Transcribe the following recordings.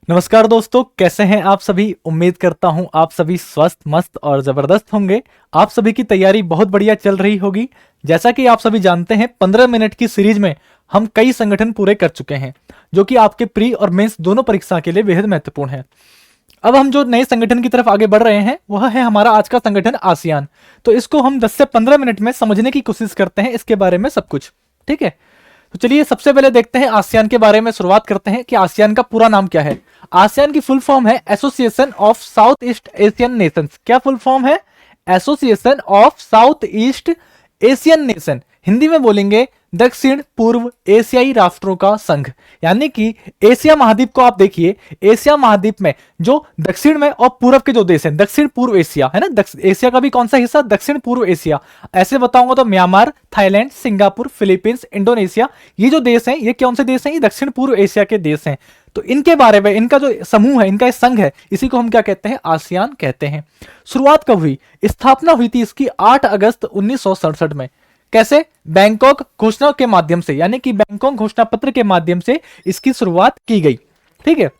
नमस्कार दोस्तों, कैसे हैं आप सभी। उम्मीद करता हूं आप सभी स्वस्थ मस्त और जबरदस्त होंगे। आप सभी की तैयारी बहुत बढ़िया चल रही होगी। जैसा कि आप सभी जानते हैं, 15 मिनट की सीरीज में हम कई संगठन पूरे कर चुके हैं, जो कि आपके प्री और मेंस दोनों परीक्षा के लिए बेहद महत्वपूर्ण है। अब हम जो नए संगठन की तरफ आगे बढ़ रहे हैं वह है हमारा आज का संगठन आसियान। तो इसको हम 10 से 15 मिनट में समझने की कोशिश करते हैं, इसके बारे में सब कुछ। ठीक है, तो चलिए सबसे पहले देखते हैं आसियान के बारे में। शुरुआत करते हैं कि आसियान का पूरा नाम क्या है। आसियान की फुल फॉर्म है association of south east Asian Nations. क्या फुल फॉर्म है? Association of south east Asian nation. Hindi में बोलेंगे दक्षिण पूर्व एशियाई राष्ट्रों का संघ। यानी कि एशिया महाद्वीप को आप देखिए, एशिया महाद्वीप में जो दक्षिण में और पूर्व के जो देश हैं, दक्षिण पूर्व एशिया है ना, एशिया का भी कौन सा हिस्सा? दक्षिण पूर्व एशिया। ऐसे बताऊंगा तो Myanmar, Thailand, Singapore, Philippines, Indonesia, ये जो देश हैं ये कौन से देश हैं? ये दक्षिण पूर्व एशिया के देश हैं। तो इनके बारे में, इनका जो समूह है, इनका संघ है, इसी को हम क्या कहते हैं? आसियान कहते हैं। शुरुआत कब हुई? स्थापना हुई थी इसकी 8 अगस्त 1967 में। कैसे? बैंकॉक घोषणा के माध्यम से, यानी कि बैंकॉक घोषणा पत्र के माध्यम से इसकी शुरुआत की गई। ठीक है,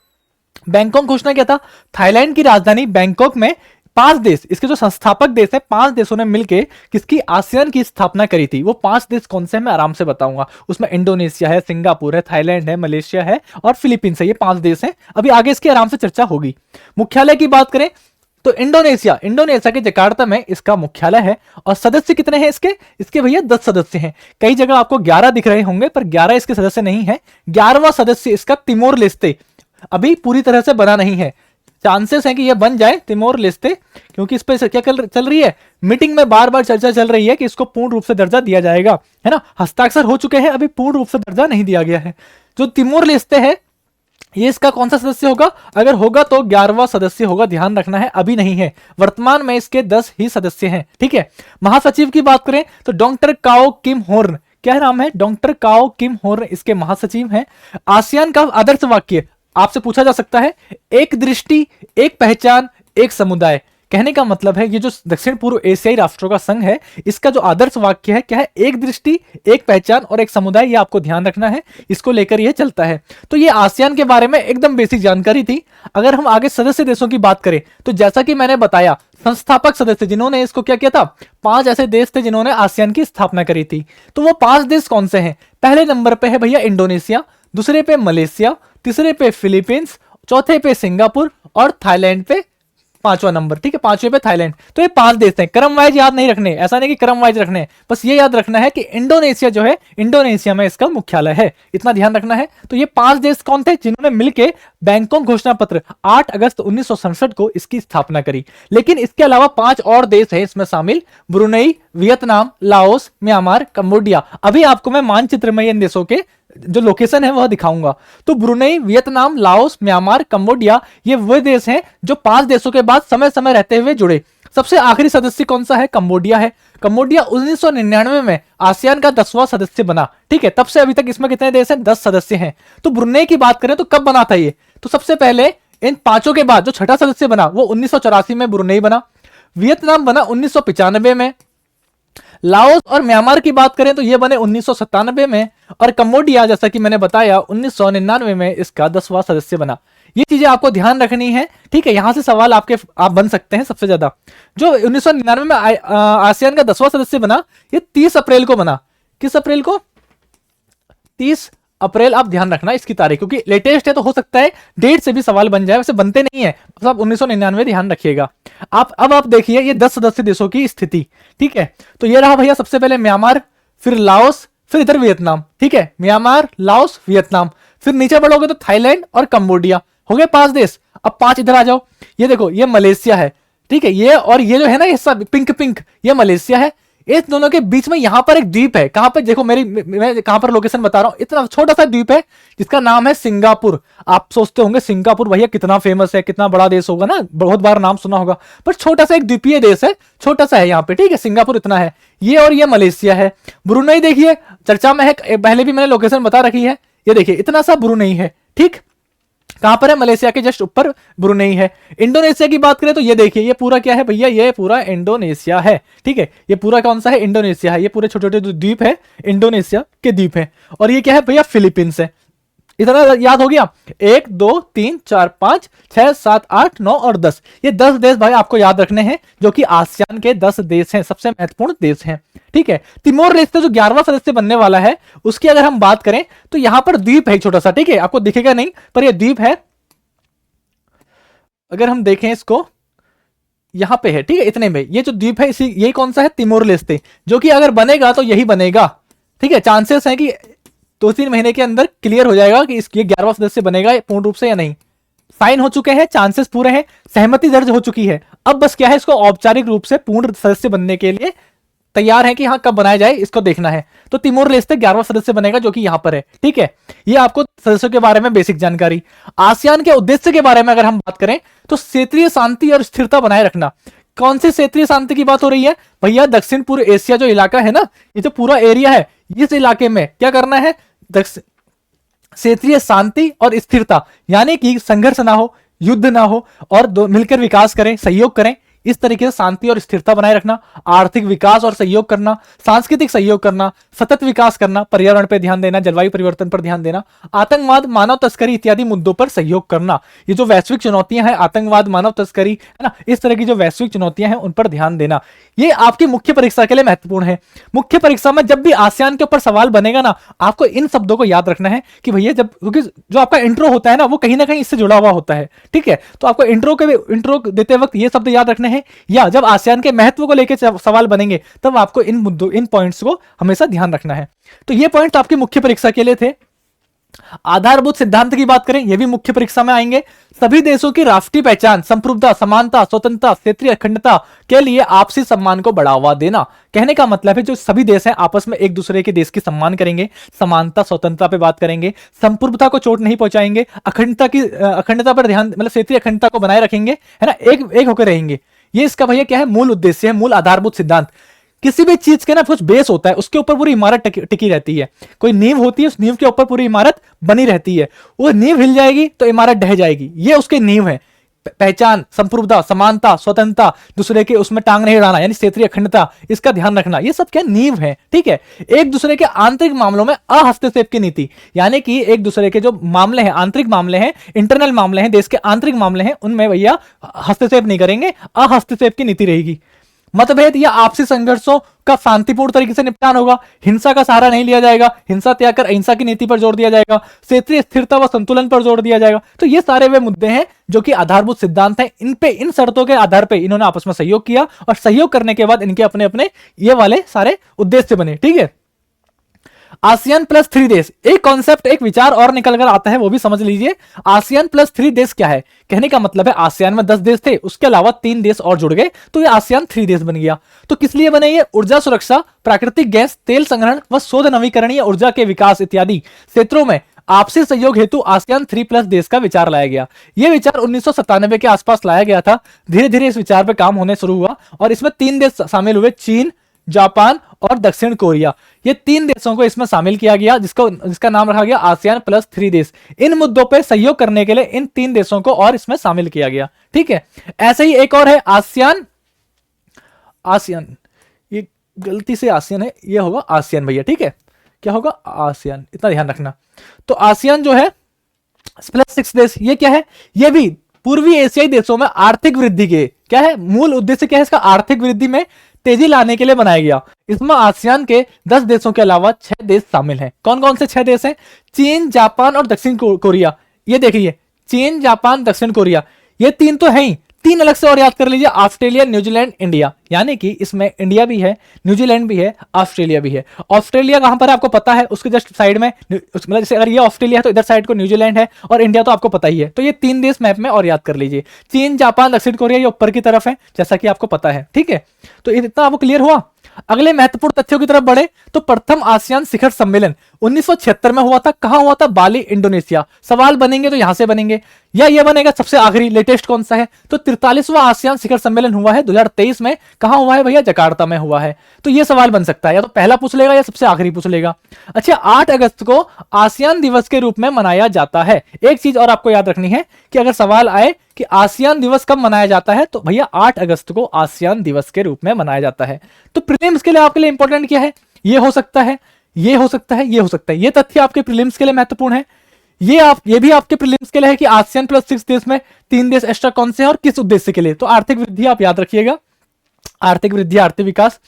बैंकॉक घोषणा क्या था? थाईलैंड की राजधानी बैंकॉक में 5 देश, इसके जो संस्थापक देश है, 5 देशों ने मिलकर किसकी? आसियान की स्थापना करी थी। वो 5 देश कौन से हैं मैं आराम से बताऊंगा। उसमें इंडोनेशिया है, सिंगापुर है, थाईलैंड है, मलेशिया है और फिलीपींस है। ये 5 देश हैं। अभी आगे इसकी आराम से चर्चा होगी। मुख्यालय की बात करें तो इंडोनेशिया के जकार्ता में इसका मुख्यालय है। और सदस्य कितने हैं इसके भैया? 10 सदस्य हैं। कई जगह आपको 11 दिख रहे होंगे, पर 11 इसके सदस्य नहीं है। 11वां सदस्य इसका तिमोर लेस्ते अभी पूरी तरह से बना नहीं है। चांसेस है कि यह बन जाए तिमोर लेस्ते, क्योंकि इस पर क्या चल रही है? मीटिंग में बार बार चर्चा चल रही है कि इसको पूर्ण रूप से दर्जा दिया जाएगा, है ना। हस्ताक्षर हो चुके हैं, अभी पूर्ण रूप से दर्जा नहीं दिया गया है। जो तिमोर लेस्ते है, ये इसका कौन सा सदस्य होगा? अगर होगा तो 11वां सदस्य होगा, ध्यान रखना है। अभी नहीं है, वर्तमान में इसके 10 ही सदस्य हैं। ठीक है, महासचिव की बात करें तो डॉक्टर काओ किम होर्न, क्या नाम है? डॉक्टर काओ किम होर्न इसके महासचिव हैं। आसियान का आदर्श वाक्य आपसे पूछा जा सकता है, एक दृष्टि, एक पहचान, एक समुदाय। कहने का मतलब है ये जो दक्षिण पूर्व एशियाई राष्ट्रों का संघ है, इसका जो आदर्श वाक्य है क्या है? एक दृष्टि, एक पहचान और एक समुदाय। ये आपको ध्यान रखना है, इसको लेकर ये चलता है। तो ये आसियान के बारे में एकदम बेसिक जानकारी थी। अगर हम आगे सदस्य देशों की बात करें तो जैसा कि मैंने बताया, संस्थापक सदस्य जिन्होंने इसको क्या किया था, 5 ऐसे देश थे जिन्होंने आसियान की स्थापना करी थी। तो वो 5 देश कौन से हैं? पहले नंबर पे है भैया इंडोनेशिया, दूसरे पे मलेशिया, तीसरे पे फिलीपींस, चौथे पे सिंगापुर और थाईलैंड पे 5वां नंबर। ठीक है, 5वें पे थाईलैंड। तो ये 5 देश हैं। क्रम वाइज याद नहीं रखने, ऐसा नहीं कि क्रम वाइज रखने, बस ये याद रखना है कि इंडोनेशिया जो है, इंडोनेशिया में इसका मुख्यालय है, इतना ध्यान रखना है। तो ये 5 देश कौन थे जिन्होंने मिलकर बैंकॉक घोषणा पत्र 8 अगस्त 1967 को इसकी स्थापना करी। लेकिन इसके अलावा 5 और देश है इसमें शामिल, Brunei, Vietnam, Laos, Myanmar, Cambodia. अभी आपको मैं मानचित्र में इन देशों के जो लोकेशन है वह दिखाऊंगा। तो Brunei, Vietnam, Laos, Myanmar, Cambodia, ये वो देश हैं जो 5 देशों के बाद समय समय रहते हुए जुड़े। सबसे आखिरी सदस्य कौन सा है? कंबोडिया है। कंबोडिया 1999 में आसियान का 10वां सदस्य बना। ठीक है, तब से अभी तक इसमें कितने देश हैं? 10 सदस्य हैं। तो ब्रुनेई की बात करें तो कब बना था ये? तो सबसे पहले इन 5 के बाद जो छठा सदस्य बना वो 1984 में ब्रुनेई बना। वियतनाम बना 1995 में। लाओस और म्यांमार की बात करें तो ये बने 1997 में। और कंबोडिया जैसा कि मैंने बताया 1999 में इसका 10वां सदस्य बना। ये चीजें आपको ध्यान रखनी है। ठीक है, यहां से सवाल आप बन सकते हैं। सबसे ज्यादा जो 1999 में आसियान का 10वां सदस्य बना, ये 30 अप्रैल को बना। किस अप्रैल को? 30 अप्रैल। आप ध्यान रखना इसकी तारीख, क्योंकि लेटेस्ट है तो हो सकता है डेट से भी सवाल बन जाए, वैसे बनते नहीं है। तो आप 1999 ध्यान रखिएगा। आप देखिए ये 10 सदस्य देशों की स्थिति। ठीक है, तो ये रहा भैया सबसे पहले म्यांमार, फिर लाओस, फिर इधर वियतनाम। ठीक है, म्यांमार, लाओस, वियतनाम। फिर नीचे बढ़ोगे तो थाईलैंड और कंबोडिया। हो गए 5 देश। अब 5 इधर आ जाओ। ये देखो, ये मलेशिया है। ठीक है, ये और ये जो है ना, ये सब पिंक पिंक, ये मलेशिया है। इस दोनों के बीच में यहां पर एक द्वीप है। कहां पर? देखो मैं कहां पर लोकेशन बता रहा हूं। इतना छोटा सा द्वीप है जिसका नाम है सिंगापुर। आप सोचते होंगे सिंगापुर भैया कितना फेमस है, कितना बड़ा देश होगा ना, बहुत बार नाम सुना होगा, पर छोटा सा एक द्वीपीय देश है, छोटा सा है यहाँ पे। ठीक है, सिंगापुर इतना है ये, और ये मलेशिया है। ब्रुनेई देखिए चर्चा में है, पहले भी मैंने लोकेशन बता रखी है। ये देखिए इतना सा ब्रुनेई है। ठीक, कहां पर है? मलेशिया के जस्ट ऊपर ब्रुनेई है। इंडोनेशिया की बात करें तो ये देखिए, ये पूरा क्या है भैया? ये पूरा इंडोनेशिया है। ठीक है, ये पूरा कौन सा है? इंडोनेशिया है। ये पूरे छोटे छोटे द्वीप है, इंडोनेशिया के द्वीप है। और ये क्या है भैया? फिलीपींस है। इतना याद हो गया? 1 2 3 4 5 6 7 8 9 और 10, ये 10 देश भाई आपको याद रखने हैं, जो कि आसियान के 10 देश हैं, सबसे महत्वपूर्ण देश हैं। ठीक है, तिमोर लेस्ते जो 11वां सदस्य बनने वाला है, उसकी अगर हम बात करें तो यहां पर द्वीप है छोटा सा, ठीक है, आपको दिखेगा नहीं पर यह द्वीप है। अगर हम देखें इसको, यहां पे है, ठीक है, इतने में ये जो द्वीप है, इसी ये कौन सा है? तिमोर लेस्ते, जो कि अगर बनेगा तो यही बनेगा। ठीक है, चांसेस है कि 2-3 महीने के अंदर क्लियर हो जाएगा कि ये 11वां सदस्य बनेगा पूर्ण रूप से या नहीं। साइन हो चुके हैं, चांसेस पूरे हैं, सहमति दर्ज हो चुकी है। अब बस क्या है, इसको औपचारिक रूप से पूर्ण सदस्य बनने के लिए तैयार है कि हाँ कब बनाया जाए, इसको देखना है। तो तिमोर लेस्ते 11वां सदस्य बनेगा, जो कि यहां पर है। ठीक है, ये आपको सदस्यों के बारे में बेसिक जानकारी। आसियान के उद्देश्य के बारे में अगर हम बात करें तो क्षेत्रीय शांति और स्थिरता बनाए रखना। कौन सी क्षेत्रीय शांति की बात हो रही है भैया? दक्षिण पूर्व एशिया जो इलाका है ना, ये जो पूरा एरिया है, इस इलाके में क्या करना है? क्षेत्रीय शांति और स्थिरता, यानी कि संघर्ष ना हो, युद्ध ना हो, और मिलकर विकास करें, सहयोग करें, इस तरीके से शांति और स्थिरता बनाए रखना। आर्थिक विकास और सहयोग करना, सांस्कृतिक सहयोग करना, सतत विकास करना, पर्यावरण पर ध्यान देना, जलवायु परिवर्तन पर ध्यान देना, आतंकवाद, मानव तस्करी इत्यादि मुद्दों पर सहयोग करना। ये जो वैश्विक चुनौतियां हैं, आतंकवाद, मानव तस्करी, है ना, इस तरह की जो वैश्विक चुनौतियां हैं उन पर ध्यान देना। ये आपकी मुख्य परीक्षा के लिए महत्वपूर्ण है। मुख्य परीक्षा में जब भी आसियान के ऊपर सवाल बनेगा ना, आपको इन शब्दों को याद रखना है कि भैया जब, क्योंकि जो आपका इंट्रो होता है ना, वो कहीं ना कहीं इससे जुड़ा हुआ होता है। ठीक है, तो आपको इंट्रो देते वक्त ये शब्द याद रखने हैं, या जब आसियान के महत्व को लेकर सवाल बनेंगे तब आपको इन मुद्दों, इन पॉइंट्स को हमेशा ध्यान रखना है। तो ये पॉइंट आपकी मुख्य परीक्षा के लिए थे। आधारभूत सिद्धांत की बात करें, ये भी मुख्य परीक्षा में आएंगे। सभी देशों की राष्ट्रीय पहचान, संप्रभुता, समानता, स्वतंत्रता, क्षेत्रीय अखंडता के लिए आपसी सम्मान को बढ़ावा देना। कहने का मतलब है जो सभी देश हैं आपस में एक दूसरे के देश की सम्मान करेंगे, समानता, स्वतंत्रता पे बात करेंगे, संप्रभुता को चोट नहीं पहुंचाएंगे, अखंडता पर ध्यान, मतलब क्षेत्रीय अखंडता को बनाए रखेंगे, है ना, एक होकर रहेंगे। ये इसका भैया क्या है? मूल उद्देश्य है, मूल आधारभूत सिद्धांत। किसी भी चीज के ना कुछ बेस होता है, उसके ऊपर पूरी इमारत टिकी रहती है। कोई नींव होती है, उस नींव के ऊपर पूरी इमारत बनी रहती है। वो नींव हिल जाएगी तो इमारत ढह जाएगी। ये उसके नींव है। पहचान, संप्रभुता, समानता, स्वतंत्रता, दूसरे के उसमें टांग नहीं अड़ाना, यानी क्षेत्रीय अखंडता, इसका ध्यान रखना, ये सब क्या नींव है। ठीक है, एक दूसरे के आंतरिक मामलों में अहस्तक्षेप की नीति, यानी कि एक दूसरे के जो मामले हैं, आंतरिक मामले हैं, इंटरनल मामले हैं, देश के आंतरिक मामले हैं, उनमें भैया हस्तक्षेप नहीं करेंगे, अहस्तक्षेप की नीति रहेगी। मतभेद या आपसी संघर्षों का शांतिपूर्ण तरीके से निपटान होगा। हिंसा का सहारा नहीं लिया जाएगा, हिंसा त्याग कर अहिंसा की नीति पर जोर दिया जाएगा, क्षेत्रीय स्थिरता व संतुलन पर जोर दिया जाएगा। तो ये सारे वे मुद्दे हैं जो कि आधारभूत सिद्धांत हैं। इन पे, इन शर्तों के आधार पे इन्होंने आपस में सहयोग किया, और सहयोग करने के बाद इनके अपने अपने ये वाले सारे उद्देश्य बने। ठीक है, आसियान प्लस 3 देश, एक कॉन्सेप्ट, एक विचार और निकल कर आता है, वो भी समझ लीजिए। आसियान प्लस 3 देश क्या है? कहने का मतलब है आसियान में 10 देश थे, उसके अलावा 3 देश और जुड़ गए, तो ये आसियान 3 देश बन गया। तो किस लिए बने ये? ऊर्जा सुरक्षा, प्राकृतिक गैस, तेल संग्रहण व शोध नवीकरणीय ऊर्जा के विकास इत्यादि क्षेत्रों में आपसी सहयोग हेतु आसियान 3+ देश का विचार लाया गया। यह विचार 1997 के आसपास लाया गया था। धीरे धीरे इस विचार पर काम होने शुरू हुआ, और इसमें 3 देश शामिल हुए, चीन, जापान और दक्षिण कोरिया। ये 3 देशों को इसमें शामिल किया गया, जिसका नाम रखा गया आसियान प्लस 3 देश। इन मुद्दों पर सहयोग करने के लिए इन 3 देशों को और इसमें शामिल किया गया। ठीक है, ऐसे ही एक और है आसियान, ये गलती से आसियान है, ये होगा आसियान भैया। ठीक है, क्या होगा? आसियान, इतना ध्यान रखना। तो आसियान जो है प्लस 6 देश, ये क्या है? ये भी पूर्वी एशियाई देशों में आर्थिक वृद्धि के क्या है? मूल उद्देश्य क्या है इसका? आर्थिक वृद्धि में तेजी लाने के लिए बनाया गया। इसमें आसियान के 10 देशों के अलावा 6 देश शामिल हैं। कौन कौन से 6 देश हैं? चीन, जापान और दक्षिण कोरिया। ये देखिए, चीन, जापान, दक्षिण कोरिया, ये 3 तो है ही, 3 अलग से और याद कर लीजिए, ऑस्ट्रेलिया, न्यूजीलैंड, इंडिया। यानी कि इसमें इंडिया भी है, न्यूजीलैंड भी है, ऑस्ट्रेलिया भी है। ऑस्ट्रेलिया कहां पर है आपको पता है, उसके जस्ट साइड में, मतलब जैसे अगर ये ऑस्ट्रेलिया है तो इधर साइड को न्यूजीलैंड है, और इंडिया तो आपको पता ही है। तो ये 3 देश मैप में और याद कर लीजिए। चीन, जापान, दक्षिण कोरिया, ये ऊपर की तरफ है, जैसा कि आपको पता है। ठीक है, तो इतना आपको क्लियर हुआ। अगले महत्वपूर्ण तथ्यों की तरफ बढ़े तो प्रथम आसियान शिखर सम्मेलन 1976 में हुआ था। कहां हुआ था? बाली, इंडोनेशिया। सवाल बनेंगे तो यहां से बनेंगे, या ये बनेगा सबसे आखिरी, लेटेस्ट कौन सा है? तो 43वां आसियान शिखर सम्मेलन हुआ है 2023 में। कहां हुआ है भैया? जकार्ता में हुआ है। तो ये सवाल बन सकता है, या तो पहला पूछ लेगा या सबसे आखिरी पूछ लेगा। अच्छा, 8 अगस्त को आसियान दिवस के रूप में मनाया जाता है। एक चीज और आपको याद रखनी है कि अगर सवाल आए कि आसियान दिवस कब मनाया जाता है, तो भैया 8 अगस्त को आसियान दिवस के रूप में मनाया जाता है। तो प्रीलिम्स के लिए आपके लिए इंपॉर्टेंट क्या है? ये हो सकता है, ये हो सकता है, ये हो सकता है। ये तथ्य आपके प्रीलिम्स के लिए महत्वपूर्ण है। ये भी आपके प्रीलिम्स के लिए है कि आसियान प्लस 6 देश में 3 देश एक्स्ट्रा कौन से हैं और किस उद्देश्य के लिए। तो आर्थिक वृद्धि आप याद रखिएगा, आर्थिक वृद्धि, आर्थिक विकास।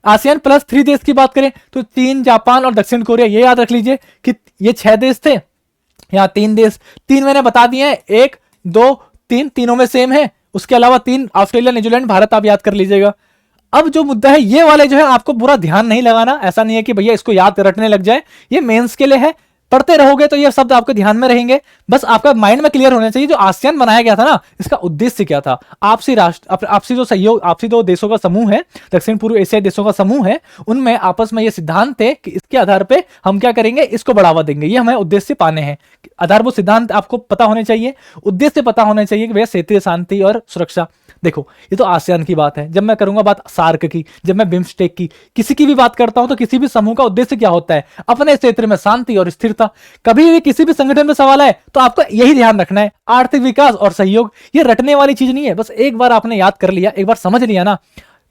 आसियान प्लस 3 देश की बात करें तो चीन, जापान और दक्षिण कोरिया, ये याद रख लीजिए कि ये 6 देश थे, यहाँ 3 देश, 3 मैंने बता दिए हैं, 1 2 3, तीनों में सेम है। उसके अलावा 3 ऑस्ट्रेलिया, न्यूजीलैंड, भारत आप याद कर लीजिएगा। अब जो मुद्दा है ये वाले जो है आपको पूरा ध्यान नहीं लगाना, ऐसा नहीं है कि भैया इसको याद रटने लग जाए, ये मेंस के लिए है, पढ़ते रहोगे तो ये शब्द आपके ध्यान में रहेंगे। बस आपका माइंड में क्लियर होना चाहिए जो आसियान बनाया गया था ना, इसका उद्देश्य क्या था। आपसी राष्ट्र, आपसी जो सहयोग, आपसी दो देशों का समूह है, दक्षिण पूर्व एशियाई देशों का समूह है, उनमें आपस में ये सिद्धांत है कि इसके आधार पे हम क्या करेंगे, इसको बढ़ावा देंगे। ये हमें उद्देश्य पाने हैं, आधारभूत सिद्धांत आपको पता होने चाहिए, उद्देश्य पता होना चाहिए कि भैया क्षेत्रीय शांति और सुरक्षा। देखो ये तो आसियान की बात है, जब मैं करूंगा बात सार्क की, जब मैं बिम्स्टेक की, किसी की भी बात करता हूं तो किसी भी समूह का उद्देश्य क्या होता है, अपने क्षेत्र में शांति और स्थिरता। कभी भी किसी भी संगठन में सवाल आए तो आपको यही ध्यान रखना है, आर्थिक विकास और सहयोग। ये रटने वाली चीज नहीं है, बस एक बार आपने याद कर लिया, एक बार समझ लिया ना।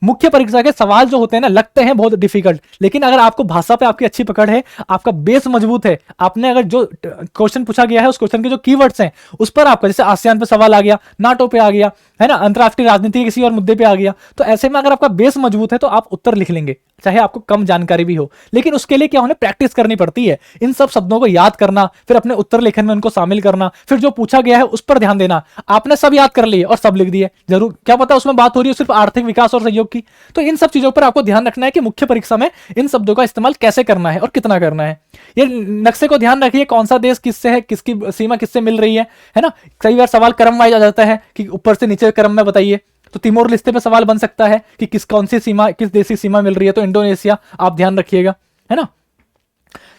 मुख्य परीक्षा के सवाल जो होते हैं ना, लगते हैं बहुत डिफिकल्ट, लेकिन अगर आपको भाषा पे आपकी अच्छी पकड़ है, आपका बेस मजबूत है, आपने अगर जो क्वेश्चन पूछा गया है उस क्वेश्चन के जो कीवर्ड्स हैं उस पर आपका, जैसे आसियान पे सवाल आ गया, नाटो पे आ गया, है ना, अंतरराष्ट्रीय राजनीति के किसी और मुद्दे पे आ गया, तो ऐसे में अगर आपका बेस मजबूत है तो आप उत्तर लिख लेंगे, चाहे आपको कम जानकारी भी हो। लेकिन उसके लिए क्या होना, प्रैक्टिस करनी पड़ती है, इन सब शब्दों को याद करना, फिर अपने उत्तर लेखन में उनको शामिल करना, फिर जो पूछा गया है उस पर ध्यान देना। आपने सब याद कर लिए और सब लिख दिए, जरूर क्या पता उसमें बात हो रही है सिर्फ आर्थिक विकास और सहयोग की। तो इन सब चीजों पर आपको ध्यान रखना है कि मुख्य परीक्षा में इन शब्दों का इस्तेमाल कैसे करना है और कितना करना है। ये नक्शे को ध्यान रखिए, कौन सा देश किससे है, किसकी सीमा किससे मिल रही है ना। कई बार सवाल क्रम वाइज आ जाता है कि ऊपर से नीचे क्रम में बताइए, तो तिमोर लिस्ते पे सवाल बन सकता है कि किस कौन सी सीमा, किस देश की सीमा मिल रही है, तो इंडोनेशिया, आप ध्यान रखिएगा, है ना।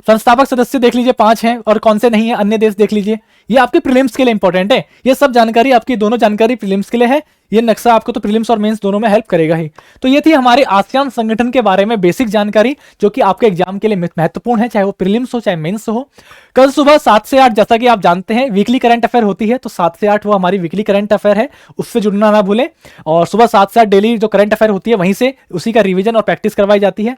संस्थापक सदस्य देख लीजिए 5 हैं और कौन से नहीं है, अन्य देश देख लीजिए। ये आपके प्रीलिम्स के लिए इंपॉर्टेंट है, ये सब जानकारी आपकी, दोनों जानकारी प्रीलिम्स के लिए है। ये नक्शा आपको तो प्रीलिम्स और मेंस दोनों में हेल्प करेगा ही। तो ये थी हमारे आसियान संगठन के बारे में बेसिक जानकारी, जो कि आपके एग्जाम के लिए महत्वपूर्ण है, चाहे वो प्रीलिम्स हो चाहे मेंस हो। कल सुबह 7 से 8, जैसा कि आप जानते हैं वीकली करंट अफेयर होती है, तो 7 से 8 वो हमारी वीकली करंट अफेयर है, उससे जुड़ना ना भूलें। और सुबह 7 से 8 डेली जो करंट अफेयर होती है वहीं से उसी का रिवीजन और प्रैक्टिस करवाई जाती है।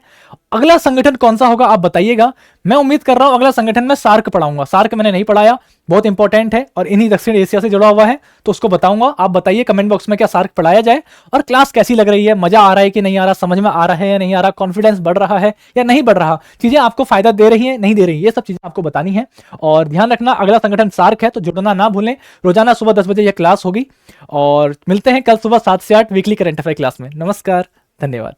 अगला संगठन कौन सा होगा आप बताइएगा। मैं उम्मीद कर रहा हूं अगला संगठन में सार्क पढ़ाऊंगा, सार्क मैंने नहीं पढ़ाया, बहुत इंपॉर्टेंट है और इन्हीं दक्षिण एशिया से जुड़ा हुआ है, तो उसको बताऊंगा। आप बताइए कमेंट बॉक्स में क्या सार्क पढ़ाया जाए, और क्लास कैसी लग रही है, मजा आ रहा है कि नहीं आ रहा, समझ में आ रहा है या नहीं आ रहा, कॉन्फिडेंस बढ़ रहा है या नहीं बढ़ रहा, चीजें आपको फायदा दे रही है नहीं दे रही, ये सब चीजें आपको बतानी है। और ध्यान रखना अगला संगठन सार्क है, तो जुड़ना ना भूलें। रोजाना सुबह 10 बजे यह क्लास होगी और मिलते हैं कल सुबह 7 से 8 वीकली करंट अफेयर क्लास में। नमस्कार, धन्यवाद।